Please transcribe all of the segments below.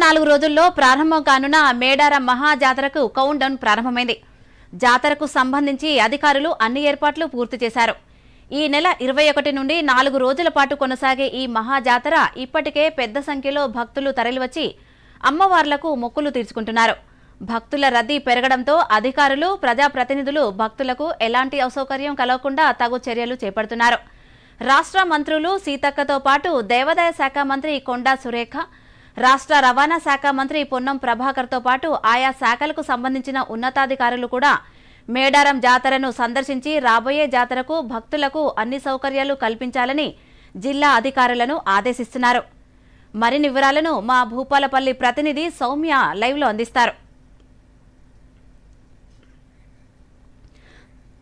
4 రోజుల్లో ప్రారంభం కానున్న మేడారం మహాజాతరకు కౌంట్ డౌన్ ప్రారంభమైంది. జాతరకు సంబంధించి అధికారులు అన్ని ఏర్పాట్లు పూర్తి చేశారు. ఈ నెల 21 నుండి 4 రోజుల పాటు కొనసాగే ఈ మహాజాతర ఇప్పటికే పెద్ద సంఖ్యలో భక్తులు తరలివచ్చి అమ్మవార్లకు మొక్కులు తీర్చుకుంటున్నారు. భక్తుల రద్దీ పెరగడంతో అధికారులు, ప్రజాప్రతినిధులు భక్తులకు ఎలాంటి అసౌకర్యం కలగకుండా తగు చర్యలు చేపడుతున్నారు. రాష్ట్ర మంత్రులు సీతక్కతో పాటు దేవాదాయ శాఖ మంత్రి కొండా సురేఖ, రాష్ట్ర రవాణా శాఖ మంత్రి పొన్నం ప్రభాకర్తో పాటు ఆయా శాఖలకు సంబంధించిన ఉన్నతాధికారులు కూడా మేడారం జాతరను సందర్శించి రాబోయే జాతరకు భక్తులకు అన్ని సౌకర్యాలు కల్పించాలని జిల్లా అధికారులను ఆదేశిస్తున్నారు. మరిన్ని వివరాలను మా భూపాలపల్లి ప్రతినిధి సౌమ్య లైవ్లో అందిస్తారు.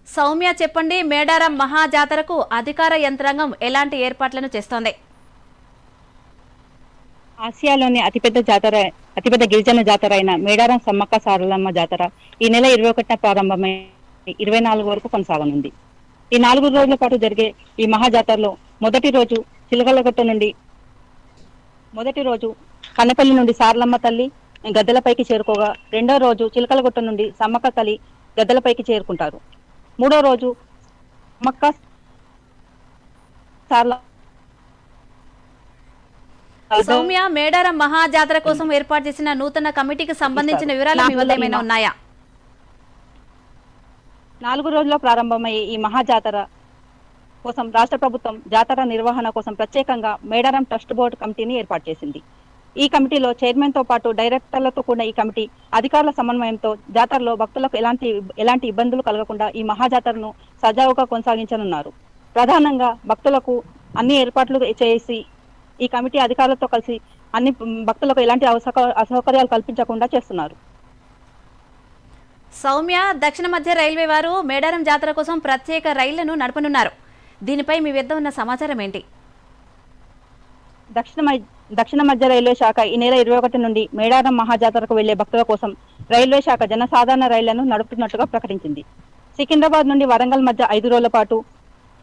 సౌమ్య, చెప్పండి, మేడారం మహాజాతరకు అధికార యంత్రాంగం ఎలాంటి ఏర్పాట్లను చేస్తోంది? ఆసియాలోని అతిపెద్ద గిరిజన జాతర అయిన మేడారం సమ్మక్క సారలమ్మ జాతర ఈ నెల 21న ప్రారంభమై 24 వరకు కొనసాగనుంది. ఈ 4 రోజుల పాటు జరిగే ఈ మహాజాతరలో మొదటి రోజు కన్నపల్లి నుండి సారలమ్మ తల్లి గద్దెలపైకి చేరుకోగా, రెండో రోజు చిలకలగుట్ట నుండి సమ్మక్క తల్లి గద్దెలపైకి చేరుకుంటారు. మూడో రోజు సమ్మక్క సారలమ్మ. సౌమ్య, మేడారం మహాజాతర కోసం ఏర్పాటు చేసిన నూతన కమిటీకి సంబంధించిన వివరాలు మీ వద్ద ఏమైనా ఉన్నాయా? 4 రోజుల్లో ప్రారంభమయ్యే ఈ మహాజాతర కోసం రాష్ట్ర ప్రభుత్వం జాతర నిర్వహణ కోసం ప్రత్యేకంగా మేడారం ట్రస్ట్ బోర్డు కమిటీని ఏర్పాటు చేసింది. ఈ కమిటీలో చైర్మన్ తో పాటు డైరెక్టర్లతో కూడిన ఈ కమిటీ అధికారుల సమన్వయంతో జాతరలో భక్తులకు ఎలాంటి ఇబ్బందులు కలగకుండా ఈ మహాజాతరను సజావుగా కొనసాగించనున్నారు. ప్రధానంగా భక్తులకు అన్ని ఏర్పాట్లు చేసి ఈ కమిటీ అధికారులతో కలిసి అన్ని భక్తులకు ఎలాంటి అసౌకర్యాలు కల్పించకుండా చేస్తున్నారు. సౌమ్య, దక్షిణ మధ్య రైల్వే వారు మేడారం జాతర కోసం ప్రత్యేక రైళ్లను నడపనున్నారు. దీనిపై మీ వద్ద ఉన్న సమాచారం ఏంటి? దక్షిణ మధ్య రైల్వే శాఖ ఈ నెల 21 నుండి మేడారం మహాజాతరకు వెళ్లే భక్తుల కోసం రైల్వే శాఖ జనసాధారణ రైళ్లను నడుపుతున్నట్టుగా ప్రకటించింది. సికింద్రాబాద్ నుండి వరంగల్ మధ్య 5 రోజుల పాటు,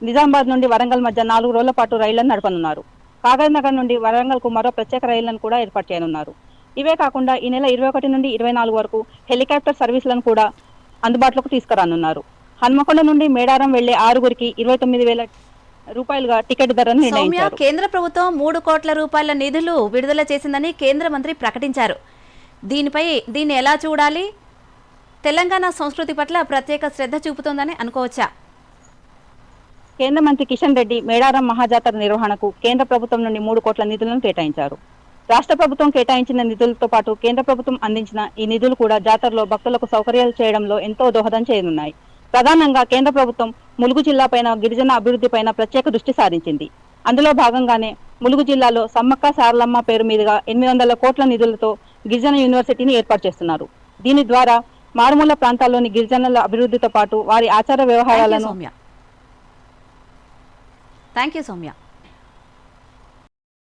నిజామాబాద్ నుండి వరంగల్ మధ్య 4 రోజుల పాటు రైళ్లను నడపనున్నారు. కాగజ్నగర్ నుండి వరంగల్ కు మరో ప్రత్యేక రైళ్లను కూడా ఏర్పాటు చేయనున్నారు. ఇవే కాకుండా ఈ నెల 21 నుండి 24 వరకు హెలికాప్టర్ సర్వీసులను కూడా అందుబాటులోకి తీసుకురానున్నారు. హన్మకొండ నుండి మేడారం వెళ్లే 6గురికి 29,000 రూపాయలుగా టికెట్ ధరను నిర్ణయించారు. కేంద్ర ప్రభుత్వం 3 కోట్ల రూపాయల నిధులు విడుదల చేసిందని కేంద్ర మంత్రి ప్రకటించారు. దీన్ని ఎలా చూడాలి? తెలంగాణ సంస్కృతి పట్ల ప్రత్యేక శ్రద్ధ చూపుతోందని అనుకోవచ్చా? కేంద్ర మంత్రి కిషన్ రెడ్డి మేడారం మహాజాతర నిర్వహణకు కేంద్ర ప్రభుత్వం నుండి 3 కోట్ల నిధులను కేటాయించారు. రాష్ట్ర ప్రభుత్వం కేటాయించిన నిధులతో పాటు కేంద్ర ప్రభుత్వం అందించిన ఈ నిధులు కూడా జాతరలో భక్తులకు సౌకర్యాలు చేయడంలో ఎంతో దోహదం చేయనున్నాయి. ప్రధానంగా కేంద్ర ప్రభుత్వం ములుగు జిల్లా పైన గిరిజన అభివృద్ధి పైన ప్రత్యేక దృష్టి సారించింది. అందులో భాగంగానే ములుగు జిల్లాలో సమ్మక్క సారలమ్మ పేరు మీదుగా 800 కోట్ల నిధులతో గిరిజన యూనివర్సిటీని ఏర్పాటు చేస్తున్నారు. దీని ద్వారా మారుమూల ప్రాంతాల్లోని గిరిజనుల అభివృద్ధితో పాటు వారి ఆచార వ్యవహారాలను థ్యాంక్ యూ సౌమ్య.